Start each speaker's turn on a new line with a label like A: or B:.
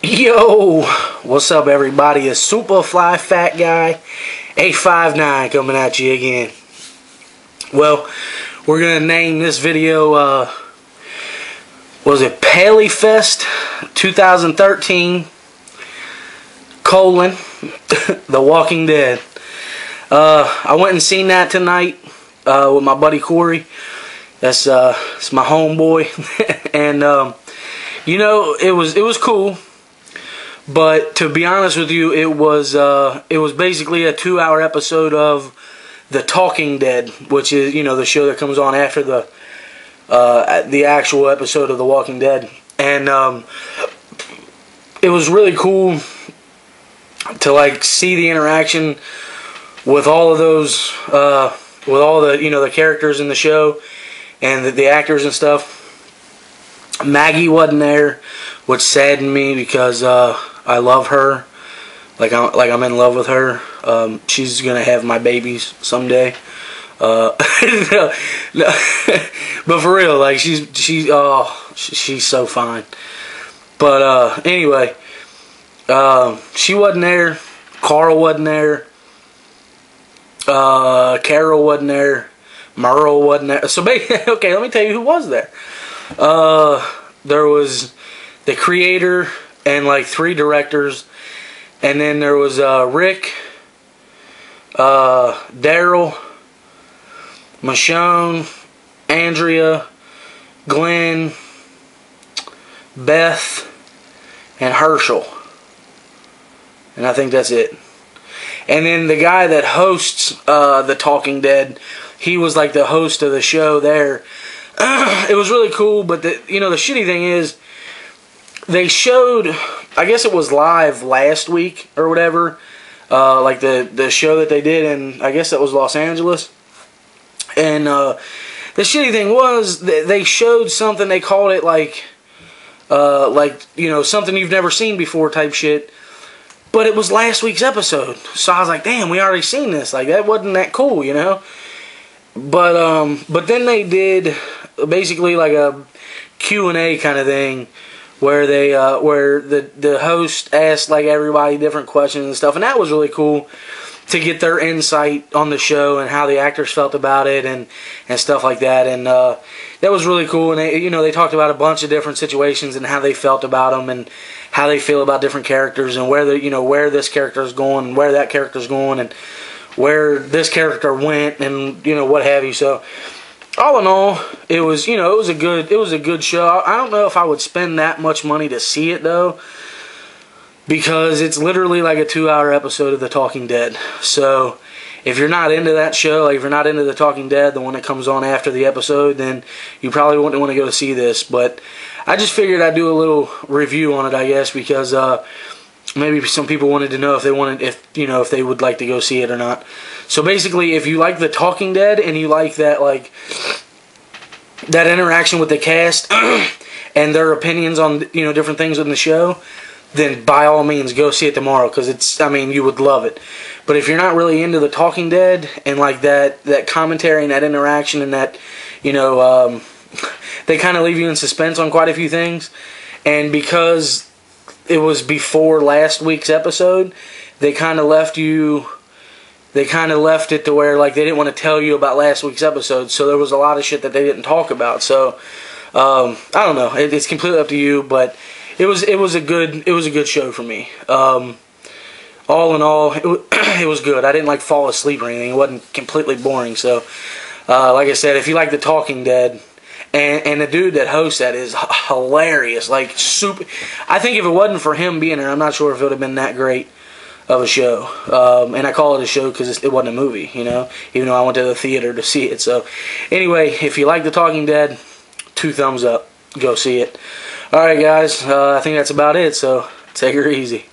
A: Yo, what's up everybody? It's Superfly Fat Guy 859 coming at you again. Well, we're gonna name this video was it Paley Fest 2013 colon The Walking Dead. I went and seen that tonight with my buddy Corey. That's it's my homeboy. And you know, it was cool. But to be honest with you, it was basically a 2-hour episode of The Talking Dead, which is, you know, the show that comes on after the actual episode of The Walking Dead. And it was really cool to like see the interaction with all of those with all the, you know, the characters in the show and the actors and stuff. Maggie wasn't there, which saddened me because I love her, like I'm in love with her. She's gonna have my babies someday. No, but for real, like she's so fine. But anyway, she wasn't there. Carl wasn't there. Carol wasn't there. Merle wasn't there. So okay, let me tell you who was there. There was the creator and like 3 directors, and then there was Rick, Daryl, Michonne, Andrea, Glenn, Beth, and Herschel. And I think that's it. And then the guy that hosts The Talking Dead, he was like the host of the show there. It was really cool, but you know, the shitty thing is they showed, I guess it was live last week or whatever, like the show that they did, and I guess that was Los Angeles. And the shitty thing was they showed something, they called it like you know, something you've never seen before type shit, but it was last week's episode. So I was like, damn, we already seen this. Like, that wasn't that cool, you know. But then they did basically like a Q&A kind of thing where they where the host asked like everybody different questions and stuff, and that was really cool to get their insight on the show and how the actors felt about it and stuff like that. And that was really cool. And they, you know, they talked about a bunch of different situations and how they felt about them and how they feel about different characters and where you know, where this character is going and where that character is going and where this character went and, you know, what have you. So all in all, it was, you know, it was a good show. I don't know if I would spend that much money to see it though, because it's literally like a 2-hour episode of The Talking Dead. So if you're not into that show, like if you're not into The Talking Dead, the one that comes on after the episode, then you probably wouldn't want to go see this. But I just figured I'd do a little review on it, I guess, because maybe some people wanted to know if they would like to go see it or not. So basically, if you like The Talking Dead and you like that, like that interaction with the cast and their opinions on, you know, different things in the show, then by all means go see it tomorrow, because it's, I mean, you would love it. But if you're not really into The Talking Dead and like that commentary and that interaction and that, you know, they kind of leave you in suspense on quite a few things, and because it was before last week's episode, they kind of left it to where like they didn't want to tell you about last week's episode, so there was a lot of shit that they didn't talk about. So I don't know, it's completely up to you, but it was a good show for me. All in all, it was good. I didn't like fall asleep or anything. It wasn't completely boring. So like I said, if you like The Talking Dead, and the dude that hosts that is hilarious, like super. I think if it wasn't for him being there, I'm not sure if it would have been that great of a show. And I call it a show because it wasn't a movie, you know, even though I went to the theater to see it. So anyway, if you like The Talking Dead, 2 thumbs up. Go see it. Alright guys, I think that's about it, so take her easy.